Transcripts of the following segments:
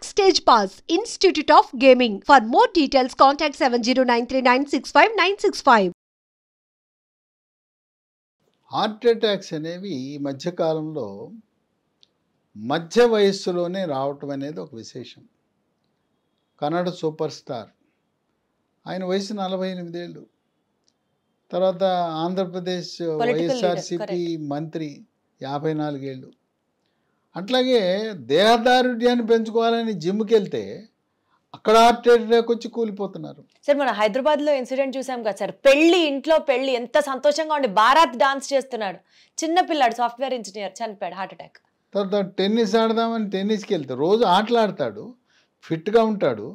Backstage Pass, Institute of Gaming. For more details, contact 7093965965965. Heart attacks అనేవి ఈ మధ్యకాలంలో మధ్య వయస్సులోనే రావటం అనేది ఒక విశేషం. కన్నడ సూపర్ స్టార్, ఆయన వయసు 48 ఏళ్ళు. తర్వాత ఆంధ్రప్రదేశ్ వైఎస్ఆర్సిపి మంత్రి 54 ఏళ్ళు. అట్లాగే దేహదారుఢ్యాన్ని పెంచుకోవాలని జిమ్కి వెళ్తే అక్కడ హార్ట్ అటాక్ వచ్చి కూలిపోతున్నారు. సార్ మన హైదరాబాద్లో ఇన్సిడెంట్ చూసాం కదా సార్, ఇంట్లో పెళ్లి ఎంత సంతోషంగా ఉండి బారాత్ డాన్స్ చేస్తున్నాడు, చిన్న పిల్లాడు సాఫ్ట్వేర్ ఇంజనీర్ చనిపోయాడు హార్ట్ అటాక్. తర్వాత టెన్నిస్ ఆడదామని టెన్నిస్కి వెళ్తే రోజు ఆటలాడతాడు, ఫిట్గా ఉంటాడు.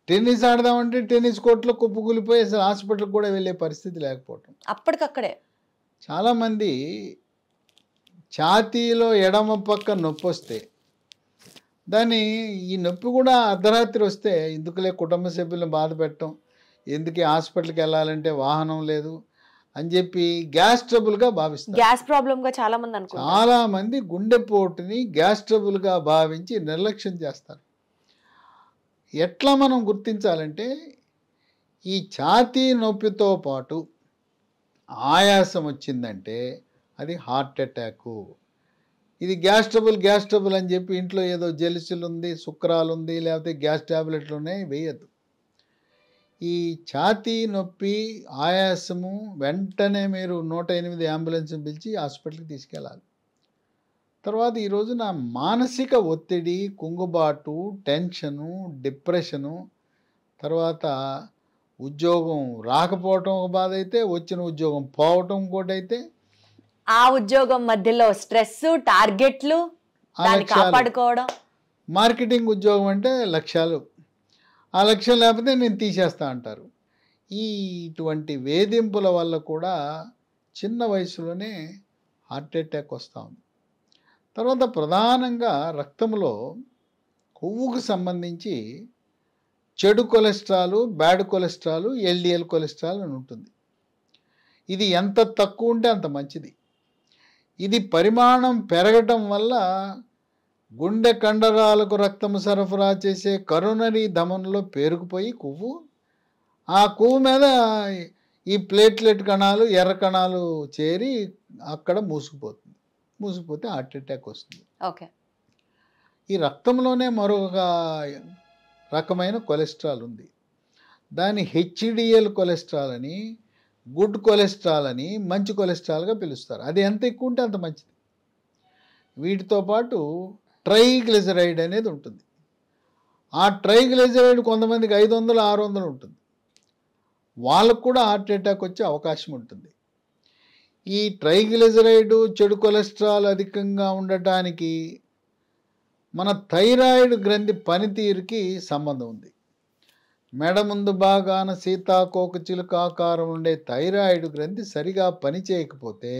టెన్నిస్ ఆడదామంటే టెన్నిస్ కోర్టులో కుప్పకూలిపోయి అసలు హాస్పిటల్కి కూడా వెళ్ళే పరిస్థితి లేకపోవటం. అప్పటికక్కడే చాలామంది ఛాతీలో ఎడమ పక్క నొప్పి వస్తే దాన్ని ఈ నొప్పి కూడా అర్ధరాత్రి వస్తే ఎందుకులే కుటుంబ సభ్యులను బాధ పెట్టడం, ఎందుకు హాస్పిటల్కి వెళ్ళాలంటే వాహనం లేదు అని చెప్పి గ్యాస్ ట్రబుల్గా భావిస్తారు. గ్యాస్ ప్రాబ్లంగా చాలామంది అనుకుంటారు. చాలామంది గుండెపోటుని గ్యాస్ ట్రబుల్గా భావించి నిర్లక్ష్యం చేస్తారు. ఎట్లా మనం గుర్తించాలంటే ఈ ఛాతీ నొప్పితో పాటు ఆయాసం వచ్చిందంటే అది హార్ట్ అటాకు. ఇది గ్యాస్ ట్రబుల్ అని చెప్పి ఇంట్లో ఏదో జెలిసిల్ ఉంది, శుక్రాలు ఉంది, లేకపోతే గ్యాస్ ట్యాబ్లెట్లు ఉన్నాయి వేయద్దు. ఈ ఛాతీ నొప్పి ఆయాసము వెంటనే మీరు 108 అంబులెన్స్ పిలిచి హాస్పిటల్కి తీసుకెళ్ళాలి. తర్వాత ఈ రోజున మానసిక ఒత్తిడి, కుంగుబాటు, టెన్షను, డిప్రెషను, తర్వాత ఉద్యోగం రాకపోవటం ఒక బాధ అయితే, వచ్చిన ఉద్యోగం పోవటం ఇంకోటి అయితే, ఆ ఉద్యోగం మధ్యలో స్ట్రెస్, టార్గెట్లు, దాన్ని కాపాడుకోవడం. మార్కెటింగ్ ఉద్యోగం అంటే లక్ష్యాలు, ఆ లక్ష్యం లేకపోతే నేను తీసేస్తా అంటారు. ఇటువంటి వేధింపుల వల్ల కూడా చిన్న వయసులోనే హార్ట్ అటాక్ వస్తూ ఉంది. తర్వాత ప్రధానంగా రక్తంలో కొవ్వుకు సంబంధించి చెడు cholesterol, bad cholesterol, LDL cholesterol అని ఉంటుంది. ఇది ఎంత తక్కువ ఉంటే అంత మంచిది. ఇది పరిమాణం పెరగటం వల్ల గుండె కండరాలకు రక్తం సరఫరా చేసే కరోనరీ ధమనులో పేరుకుపోయి కొవ్వు, ఆ కొవ్వు మీద ఈ ప్లేట్లెట్ కణాలు, ఎర్ర కణాలు చేరి అక్కడ మూసుకుపోతే హార్ట్ అటాక్ వస్తుంది. ఓకే. ఈ రక్తంలోనే మరొక రకమైన కొలెస్ట్రాల్ ఉంది. దాన్ని హెచ్డిఎల్ కొలెస్ట్రాల్ అని, గుడ్ కొలెస్ట్రాల్ అని, మంచి కొలెస్ట్రాల్గా పిలుస్తారు. అది ఎంత ఎక్కువ ఉంటే అంత మంచిది. వీటితో పాటు ట్రైగ్లిజరైడ్ అనేది ఉంటుంది. ఆ ట్రైగ్లిజరైడ్ కొంతమందికి 500, 600 ఉంటుంది. వాళ్ళకు కూడా హార్ట్ అటాక్ వచ్చే అవకాశం ఉంటుంది. ఈ ట్రైగ్లిజరైడ్, చెడు కొలెస్ట్రాల్ అధికంగా ఉండటానికి మన థైరాయిడ్ గ్రంథి పనితీరుకి సంబంధం ఉంది. మెడ ముందు భాగాన సీతాకోక చిలుక ఆకారం ఉండే థైరాయిడ్ గ్రంథి సరిగా పనిచేయకపోతే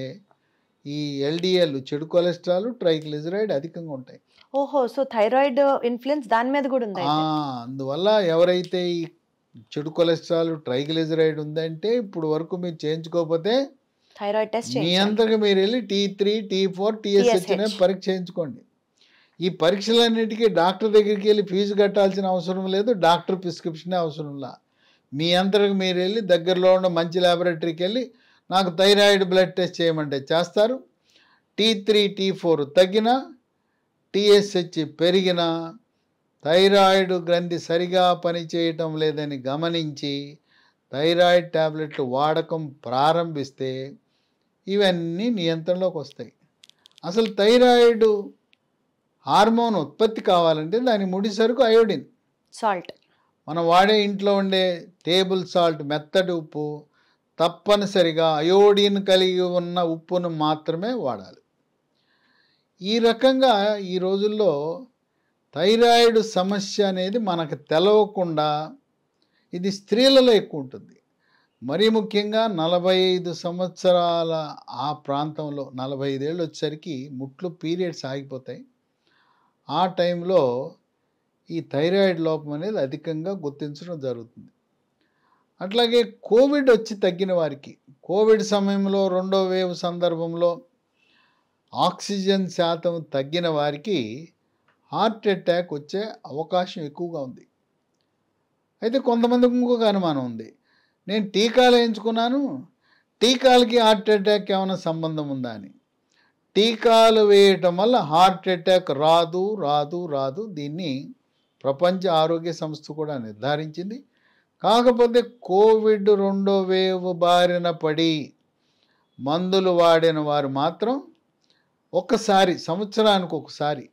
ఈ ఎల్డిఎల్, చెడు కొలెస్ట్రాల్, ట్రైగ్లిజరైడ్ అధికంగా ఉంటాయి. ఓహో, సో థైరాయిడ్ ఇన్ఫ్లుయెన్స్ దాని మీద కూడా ఉంది. అందువల్ల ఎవరైతే ఈ చెడు కొలెస్ట్రాల్, ట్రైగ్లిజరైడ్ ఉందంటే ఇప్పుడు వరకు మీరు చేయించుకోకపోతే థైరాయిడ్ టెస్ట్ మీ అంతగా మీరు వెళ్ళి T3, T4, TSH అనే పరీక్ష చేయించుకోండి. ఈ పరీక్షలన్నిటికీ డాక్టర్ దగ్గరికి వెళ్ళి ఫీజు కట్టాల్సిన అవసరం లేదు, డాక్టర్ ప్రిస్క్రిప్షనే అవసరంలా. మీ అంతకు మీరు వెళ్ళి దగ్గరలో ఉన్న మంచి ల్యాబొరేటరీకి వెళ్ళి నాకు థైరాయిడ్ బ్లడ్ టెస్ట్ చేయమంటే చేస్తారు. T3, T4 తగ్గినా, TSH పెరిగినా థైరాయిడ్ గ్రంథి సరిగా పనిచేయటం లేదని గమనించి థైరాయిడ్ ట్యాబ్లెట్లు వాడకం ప్రారంభిస్తే ఇవన్నీ నియంత్రణలోకి వస్తాయి. అసలు థైరాయిడ్ హార్మోన్ ఉత్పత్తి కావాలంటే దాని ముడి సరుకు అయోడిన్, సాల్ట్. మనం వాడే ఇంట్లో ఉండే టేబుల్ సాల్ట్, మెత్తటి ఉప్పు, తప్పనిసరిగా అయోడిన్ కలిగి ఉన్న ఉప్పును మాత్రమే వాడాలి. ఈ రకంగా ఈ రోజుల్లో థైరాయిడ్ సమస్య అనేది మనకు తెలవకుండా ఇది స్త్రీలలో ఎక్కువ ఉంటుంది. మరీ ముఖ్యంగా 45 సంవత్సరాల ఆ ప్రాంతంలో, 45 ఏళ్ళు వచ్చేసరికి ముట్లు పీరియడ్స్ ఆగిపోతాయి. ఆ టైంలో ఈ థైరాయిడ్ లోపం అనేది అధికంగా గుర్తించడం జరుగుతుంది. అట్లాగే కోవిడ్ వచ్చి తగ్గిన వారికి, కోవిడ్ సమయంలో రెండో వేవ్ సందర్భంలో ఆక్సిజన్ శాతం తగ్గిన వారికి హార్ట్ అటాక్ వచ్చే అవకాశం ఎక్కువగా ఉంది. అయితే కొంతమందికి ఇంకొక అనుమానం ఉంది, నేను టీకాలు వేయించుకున్నాను, టీకాలకి హార్ట్ అటాక్ ఏమైనా సంబంధం ఉందా అని. టీకాలు వేయటం వల్ల హార్ట్ అటాక్ రాదు రాదు రాదు, దీన్ని ప్రపంచ ఆరోగ్య సంస్థ కూడా నిర్ధారించింది. కాకపోతే కోవిడ్ 2వ వేవ్ బారిన పడి మందులు వాడిన వారు మాత్రం ఒక్కసారి, సంవత్సరానికి ఒకసారి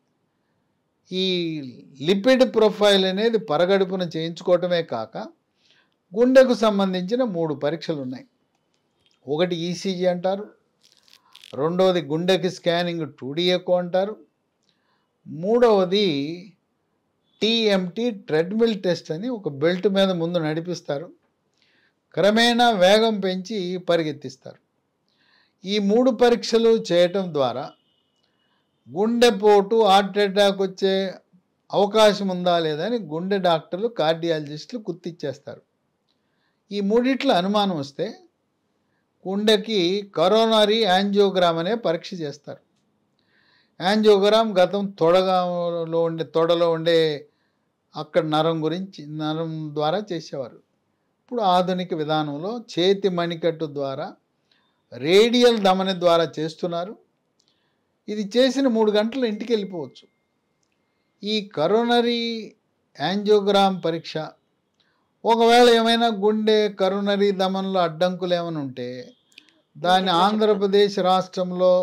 ఈ లిపిడ్ ప్రొఫైల్ అనేది పరగడుపున చేయించుకోవటమే కాక గుండెకు సంబంధించిన 3 పరీక్షలు ఉన్నాయి. ఒకటి ఈసీజీ అంటారు, రెండవది గుండెకి స్కానింగ్ 2D ఎకో అంటారు, మూడవది టీఎంటీ ట్రెడ్మిల్ టెస్ట్ అని ఒక బెల్ట్ మీద ముందు నడిపిస్తారు, క్రమేణా వేగం పెంచి పరిగెత్తిస్తారు. ఈ 3 పరీక్షలు చేయటం ద్వారా గుండెపోటు, హార్ట్ అటాక్ వచ్చే అవకాశం ఉందా లేదా అని గుండె డాక్టర్లు, కార్డియాలజిస్టులు గుర్తిచ్చేస్తారు. ఈ మూడిట్లో అనుమానం వస్తే గుండెకి కరోనరీ యాంజియోగ్రామ్ అనే పరీక్ష చేస్తారు. యాంజియోగ్రామ్ గతం తొడలో ఉండే అక్కడ నరం ద్వారా చేసేవారు. ఇప్పుడు ఆధునిక విధానంలో చేతి మణికట్టు ద్వారా, రేడియల్ ధమని ద్వారా చేస్తున్నారు. ఇది చేసిన 3 గంటలు ఇంటికి వెళ్ళిపోవచ్చు. ఈ కరోనరీ యాంజియోగ్రామ్ పరీక్ష ఒకవేళ ఏమైనా గుండె కరోనరీ ధమనిలో అడ్డంకులు ఏమైనా ఉంటే దాన్ని ఆంధ్రప్రదేశ్ రాష్ట్రంలో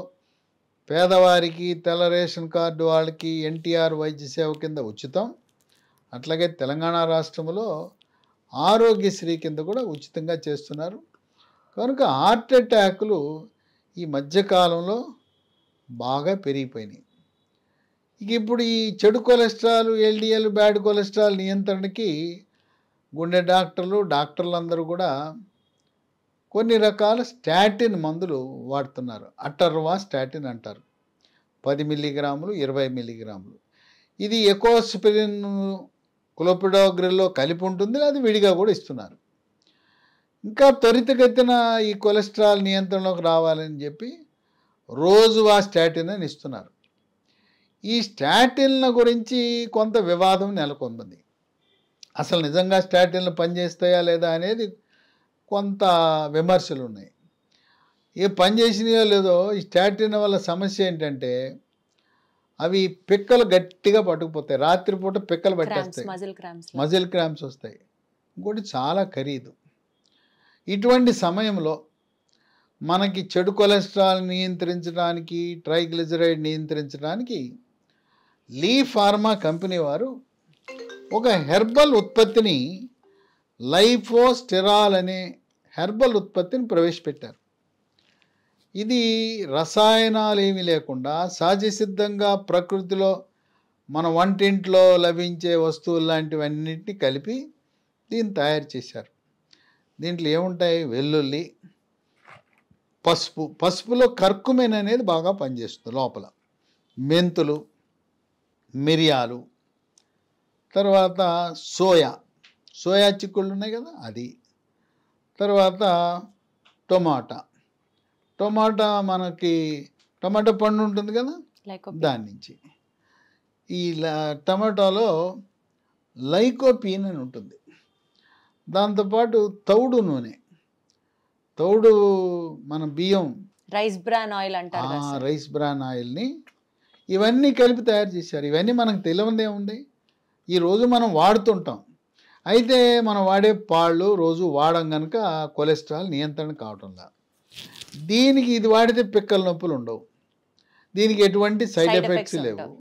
పేదవారికి, తెల్ల రేషన్ కార్డు వాళ్ళకి ఎన్టీఆర్ వైద్య సేవ కింద ఉచితం, అట్లాగే తెలంగాణ రాష్ట్రంలో ఆరోగ్యశ్రీ కింద కూడా ఉచితంగా చేస్తున్నారు. కనుక హార్ట్ అటాకులు ఈ మధ్యకాలంలో బాగా పెరిగిపోయినాయి. ఇక ఇప్పుడు ఈ చెడు కొలెస్ట్రాల్, ఎల్డిఎల్, బ్యాడ్ కొలెస్ట్రాల్ నియంత్రణకి గుండె డాక్టర్లందరూ కూడా కొన్ని రకాల స్టాటిన్ మందులు వాడుతున్నారు. అటర్వా స్టాటిన్ అంటారు, 10 మిల్లీగ్రాములు, 20 మిల్లీగ్రాములు. ఇది ఎకోస్పిరిన్, క్లోపిడోగ్రిల్లో కలిపి ఉంటుంది, అది విడిగా కూడా ఇస్తున్నారు. ఇంకా త్వరితగతిన ఈ కొలెస్ట్రాల్ నియంత్రణలోకి రావాలని చెప్పి రోజువా స్టాటిన్ అని ఇస్తున్నారు. ఈ స్టాటిన్ల గురించి కొంత వివాదం నెలకొంది. అసలు నిజంగా స్టాటిన్లు పనిచేస్తాయా లేదా అనేది కొంత విమర్శలు ఉన్నాయి. ఏ పనిచేసినాయో లేదో, ఈ స్టాటిన్ వల్ల సమస్య ఏంటంటే అవి పిక్కలు గట్టిగా పట్టుకుపోతాయి, రాత్రిపూట పిక్కలు పట్టేస్తాయి, మజిల్ క్రాంప్స్ వస్తాయి. ఇంకోటి చాలా ఖరీదు. ఇటువంటి సమయంలో మనకి చెడు కొలెస్ట్రాల్ నియంత్రించడానికి, ట్రైగ్లిజరైడ్ నియంత్రించడానికి లీ ఫార్మా కంపెనీ వారు ఒక హెర్బల్ ఉత్పత్తిని, లైఫోస్టెరాల్ అనే హెర్బల్ ఉత్పత్తిని ప్రవేశపెట్టారు. ఇది రసాయనాలు ఏమీ లేకుండా సహజసిద్ధంగా ప్రకృతిలో మన వంటింట్లో లభించే వస్తువులు లాంటివన్నింటినీ కలిపి దీన్ని తయారు చేశారు. దీంట్లో ఏముంటాయి? వెల్లుల్లి, పసుపులో కర్కుమెన్ అనేది బాగా పనిచేస్తుంది లోపల, మెంతులు, మిరియాలు, తర్వాత సోయా చిక్కుళ్ళు ఉన్నాయి కదా అది, తర్వాత టొమాటా మనకి టమాటా పండు ఉంటుంది కదా దాని నుంచి. ఈ టమాటాలో లైకోపీన్ అని ఉంటుంది. దాంతోపాటు తౌడు నూనె, మన బియ్యం రైస్ బ్రాన్ ఆయిల్ అంటారు, రైస్ బ్రాన్ ఆయిల్ని ఇవన్నీ కలిపి తయారు చేశారు. ఇవన్నీ మనకు తెలియదే ఉంది, ఈరోజు మనం వాడుతుంటాం. అయితే మనం వాడే పాళ్ళు రోజు వాడం కనుక కొలెస్ట్రాల్ నియంత్రణ కావటంలా. దీనికి ఇది వాడితే పిక్కల నొప్పులు ఉండవు, దీనికి ఎటువంటి సైడ్ ఎఫెక్ట్స్ లేవు.